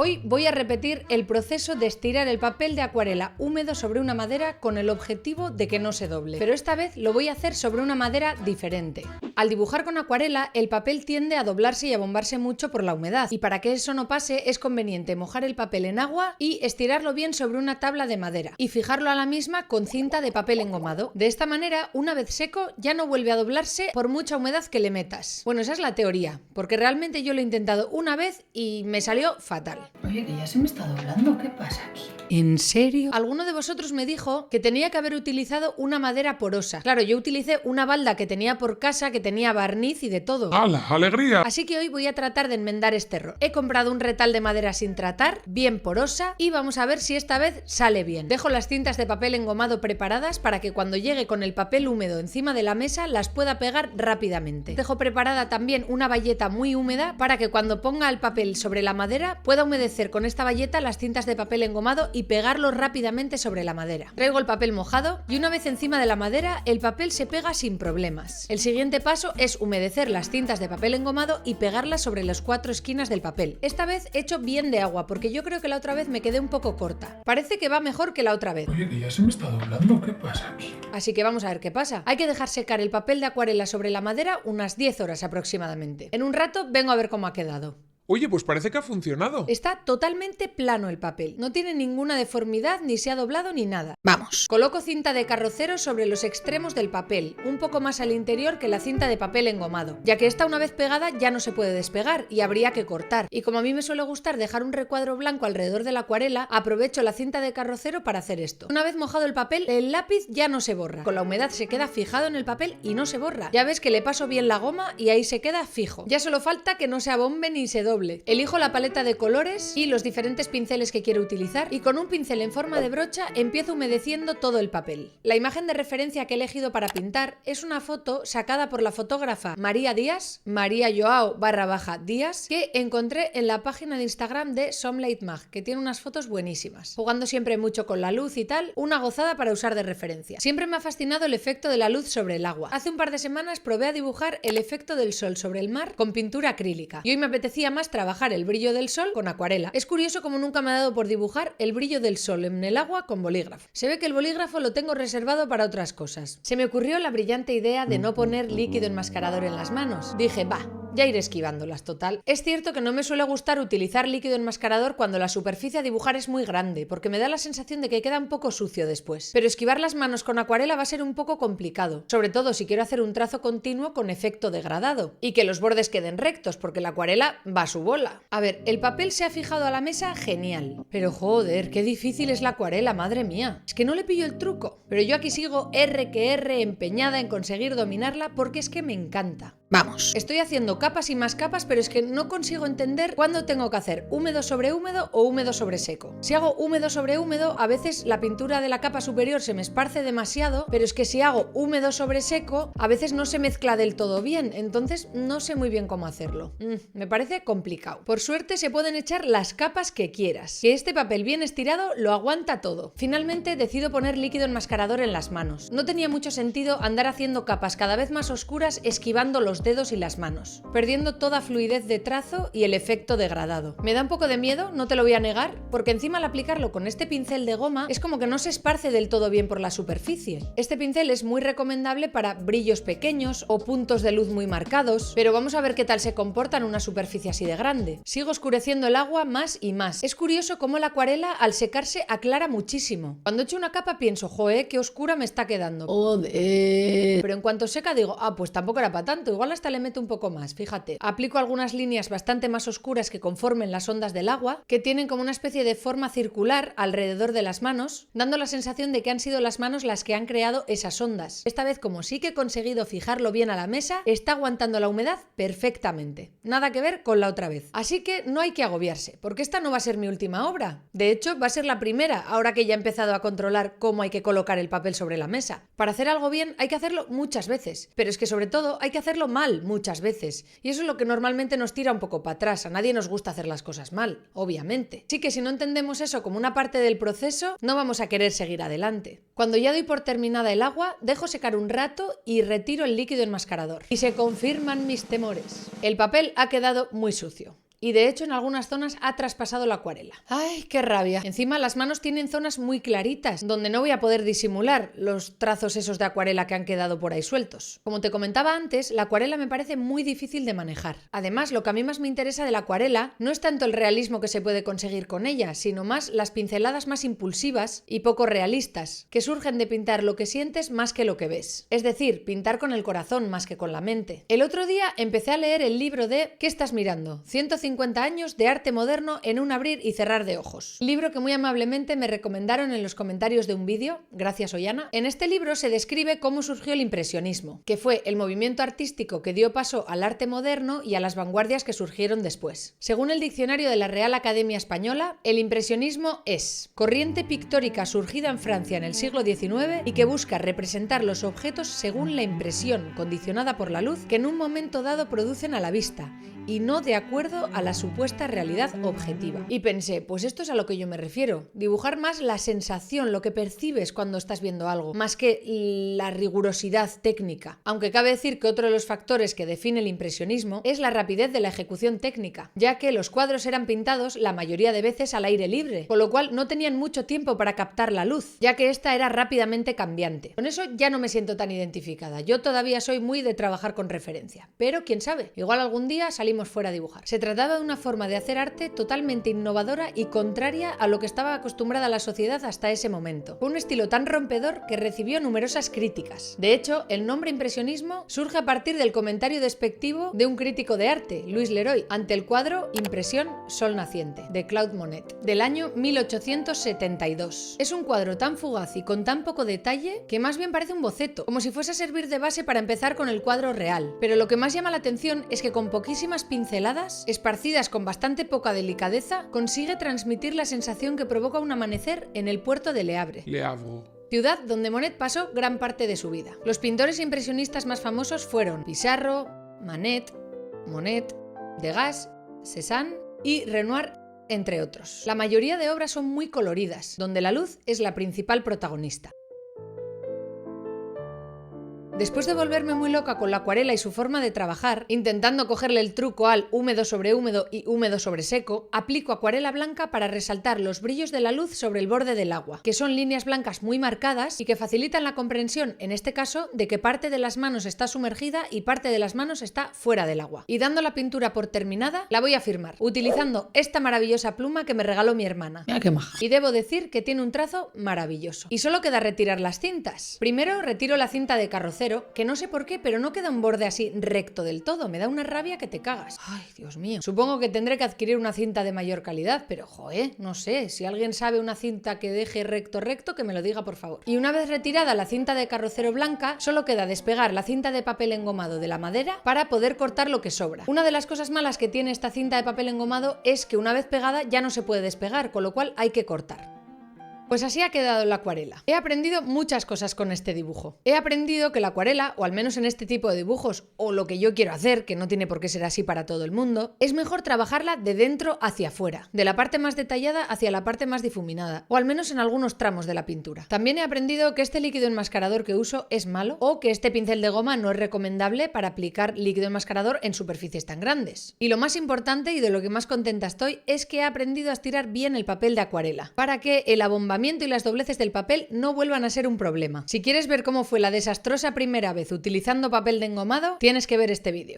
Hoy voy a repetir el proceso de estirar el papel de acuarela húmedo sobre una madera con el objetivo de que no se doble, pero esta vez lo voy a hacer sobre una madera diferente. Al dibujar con acuarela, el papel tiende a doblarse y a bombarse mucho por la humedad, y para que eso no pase es conveniente mojar el papel en agua y estirarlo bien sobre una tabla de madera y fijarlo a la misma con cinta de papel engomado. De esta manera, una vez seco, ya no vuelve a doblarse por mucha humedad que le metas. Bueno, esa es la teoría, porque realmente yo lo he intentado una vez y me salió fatal. Oye, que ya se me está doblando, ¿qué pasa aquí? ¿En serio? Alguno de vosotros me dijo que tenía que haber utilizado una madera porosa. Claro, yo utilicé una balda que tenía por casa, que tenía barniz y de todo. ¡Hala, alegría! Así que hoy voy a tratar de enmendar este error. He comprado un retal de madera sin tratar, bien porosa, y vamos a ver si esta vez sale bien. Dejo las cintas de papel engomado preparadas para que cuando llegue con el papel húmedo encima de la mesa las pueda pegar rápidamente. Dejo preparada también una bayeta muy húmeda para que cuando ponga el papel sobre la madera pueda humedecer con esta bayeta las cintas de papel engomado y pegarlo rápidamente sobre la madera. Traigo el papel mojado y una vez encima de la madera el papel se pega sin problemas. El siguiente paso es humedecer las cintas de papel engomado y pegarlas sobre las 4 esquinas del papel. Esta vez he hecho bien de agua porque yo creo que la otra vez me quedé un poco corta. Parece que va mejor que la otra vez. Oye, que ya se me está doblando, ¿qué pasa aquí? Así que vamos a ver qué pasa. Hay que dejar secar el papel de acuarela sobre la madera unas 10 horas aproximadamente. En un rato vengo a ver cómo ha quedado. Oye, pues parece que ha funcionado. Está totalmente plano el papel, no tiene ninguna deformidad, ni se ha doblado ni nada. Vamos. Coloco cinta de carrocero sobre los extremos del papel, un poco más al interior que la cinta de papel engomado, ya que esta una vez pegada ya no se puede despegar y habría que cortar. Y como a mí me suele gustar dejar un recuadro blanco alrededor de la acuarela, aprovecho la cinta de carrocero para hacer esto. Una vez mojado el papel, el lápiz ya no se borra. Con la humedad se queda fijado en el papel y no se borra. Ya ves que le paso bien la goma y ahí se queda fijo. Ya solo falta que no se abombe ni se doble. Elijo la paleta de colores y los diferentes pinceles que quiero utilizar y con un pincel en forma de brocha empiezo humedeciendo todo el papel. La imagen de referencia que he elegido para pintar es una foto sacada por la fotógrafa María Díaz, María Joao _ Díaz, que encontré en la página de Instagram de Somlight Mag, que tiene unas fotos buenísimas. Jugando siempre mucho con la luz y tal, una gozada para usar de referencia. Siempre me ha fascinado el efecto de la luz sobre el agua. Hace un par de semanas probé a dibujar el efecto del sol sobre el mar con pintura acrílica y hoy me apetecía más trabajar el brillo del sol con acuarela. Es curioso como nunca me ha dado por dibujar el brillo del sol en el agua con bolígrafo. Se ve que el bolígrafo lo tengo reservado para otras cosas. Se me ocurrió la brillante idea de no poner líquido enmascarador en las manos. Dije, ya iré esquivándolas, total. Es cierto que no me suele gustar utilizar líquido enmascarador cuando la superficie a dibujar es muy grande, porque me da la sensación de que queda un poco sucio después. Pero esquivar las manos con acuarela va a ser un poco complicado, sobre todo si quiero hacer un trazo continuo con efecto degradado, y que los bordes queden rectos, porque la acuarela va a su bola. A ver, el papel se ha fijado a la mesa genial, pero joder, qué difícil es la acuarela, madre mía. Es que no le pillo el truco, pero yo aquí sigo R empeñada en conseguir dominarla porque es que me encanta. Vamos. Estoy haciendo capas y más capas, pero es que no consigo entender cuándo tengo que hacer húmedo sobre húmedo o húmedo sobre seco. Si hago húmedo sobre húmedo, a veces la pintura de la capa superior se me esparce demasiado, pero es que si hago húmedo sobre seco, a veces no se mezcla del todo bien, entonces no sé muy bien cómo hacerlo. Me parece complicado. Por suerte se pueden echar las capas que quieras, que este papel bien estirado lo aguanta todo. Finalmente decido poner líquido enmascarador en las manos. No tenía mucho sentido andar haciendo capas cada vez más oscuras esquivando los dedos y las manos, perdiendo toda fluidez de trazo y el efecto degradado. Me da un poco de miedo, no te lo voy a negar, porque encima al aplicarlo con este pincel de goma es como que no se esparce del todo bien por la superficie. Este pincel es muy recomendable para brillos pequeños o puntos de luz muy marcados, pero vamos a ver qué tal se comporta en una superficie así de grande. Sigo oscureciendo el agua más y más. Es curioso cómo la acuarela al secarse aclara muchísimo. Cuando echo una capa pienso, joe, qué oscura me está quedando. Joder. Pero en cuanto seca digo, pues tampoco era para tanto, igual hasta le meto un poco más, fíjate. Aplico algunas líneas bastante más oscuras que conformen las ondas del agua, que tienen como una especie de forma circular alrededor de las manos, dando la sensación de que han sido las manos las que han creado esas ondas. Esta vez, como sí que he conseguido fijarlo bien a la mesa, está aguantando la humedad perfectamente. Nada que ver con la otra vez. Así que no hay que agobiarse, porque esta no va a ser mi última obra. De hecho, va a ser la primera, ahora que ya he empezado a controlar cómo hay que colocar el papel sobre la mesa. Para hacer algo bien hay que hacerlo muchas veces, pero es que sobre todo hay que hacerlo mal muchas veces. Y eso es lo que normalmente nos tira un poco para atrás. A nadie nos gusta hacer las cosas mal, obviamente. Así que si no entendemos eso como una parte del proceso, no vamos a querer seguir adelante. Cuando ya doy por terminada el agua, dejo secar un rato y retiro el líquido enmascarador. Y se confirman mis temores. El papel ha quedado muy sucio. Y de hecho en algunas zonas ha traspasado la acuarela. ¡Ay, qué rabia! Encima las manos tienen zonas muy claritas, donde no voy a poder disimular los trazos esos de acuarela que han quedado por ahí sueltos. Como te comentaba antes, la acuarela me parece muy difícil de manejar. Además, lo que a mí más me interesa de la acuarela no es tanto el realismo que se puede conseguir con ella, sino más las pinceladas más impulsivas y poco realistas, que surgen de pintar lo que sientes más que lo que ves. Es decir, pintar con el corazón más que con la mente. El otro día empecé a leer el libro de ¿Qué estás mirando? 150 años de arte moderno en un abrir y cerrar de ojos. Libro que muy amablemente me recomendaron en los comentarios de un vídeo, gracias Ollana. En este libro se describe cómo surgió el impresionismo, que fue el movimiento artístico que dio paso al arte moderno y a las vanguardias que surgieron después. Según el diccionario de la Real Academia Española, el impresionismo es corriente pictórica surgida en Francia en el siglo XIX y que busca representar los objetos según la impresión condicionada por la luz que en un momento dado producen a la vista y no de acuerdo a la supuesta realidad objetiva. Y pensé, pues esto es a lo que yo me refiero, dibujar más la sensación, lo que percibes cuando estás viendo algo, más que la rigurosidad técnica. Aunque cabe decir que otro de los factores que define el impresionismo es la rapidez de la ejecución técnica, ya que los cuadros eran pintados la mayoría de veces al aire libre, con lo cual no tenían mucho tiempo para captar la luz, ya que esta era rápidamente cambiante. Con eso ya no me siento tan identificada, yo todavía soy muy de trabajar con referencia, pero quién sabe, igual algún día salimos fuera a dibujar. Se trataba de una forma de hacer arte totalmente innovadora y contraria a lo que estaba acostumbrada la sociedad hasta ese momento. Fue un estilo tan rompedor que recibió numerosas críticas. De hecho, el nombre impresionismo surge a partir del comentario despectivo de un crítico de arte, Louis Leroy, ante el cuadro Impresión Sol Naciente, de Claude Monet, del año 1872. Es un cuadro tan fugaz y con tan poco detalle que más bien parece un boceto, como si fuese a servir de base para empezar con el cuadro real. Pero lo que más llama la atención es que con poquísimas pinceladas, esparcidas con bastante poca delicadeza, consigue transmitir la sensación que provoca un amanecer en el puerto de Le Havre. Ciudad donde Monet pasó gran parte de su vida. Los pintores impresionistas más famosos fueron Pissarro, Manet, Monet, Degas, Cézanne y Renoir, entre otros. La mayoría de obras son muy coloridas, donde la luz es la principal protagonista. Después de volverme muy loca con la acuarela y su forma de trabajar, intentando cogerle el truco al húmedo sobre húmedo y húmedo sobre seco, aplico acuarela blanca para resaltar los brillos de la luz sobre el borde del agua, que son líneas blancas muy marcadas y que facilitan la comprensión, en este caso, de que parte de las manos está sumergida y parte de las manos está fuera del agua. Y dando la pintura por terminada, la voy a firmar, utilizando esta maravillosa pluma que me regaló mi hermana. Mira qué maja. Y debo decir que tiene un trazo maravilloso. Y solo queda retirar las cintas. Primero retiro la cinta de carrocero, que no sé por qué, pero no queda un borde así recto del todo. Me da una rabia que te cagas. Ay, Dios mío. Supongo que tendré que adquirir una cinta de mayor calidad, pero joder, no sé. Si alguien sabe una cinta que deje recto, que me lo diga, por favor. Y una vez retirada la cinta de carrocero blanca, solo queda despegar la cinta de papel engomado de la madera para poder cortar lo que sobra. Una de las cosas malas que tiene esta cinta de papel engomado es que una vez pegada ya no se puede despegar, con lo cual hay que cortar. Pues así ha quedado la acuarela. He aprendido muchas cosas con este dibujo. He aprendido que la acuarela, o al menos en este tipo de dibujos, o lo que yo quiero hacer, que no tiene por qué ser así para todo el mundo, es mejor trabajarla de dentro hacia afuera, de la parte más detallada hacia la parte más difuminada, o al menos en algunos tramos de la pintura. También he aprendido que este líquido enmascarador que uso es malo, o que este pincel de goma no es recomendable para aplicar líquido enmascarador en superficies tan grandes. Y lo más importante, y de lo que más contenta estoy, es que he aprendido a estirar bien el papel de acuarela, para que el abombamiento y las dobleces del papel no vuelvan a ser un problema. Si quieres ver cómo fue la desastrosa primera vez utilizando papel de engomado, tienes que ver este vídeo.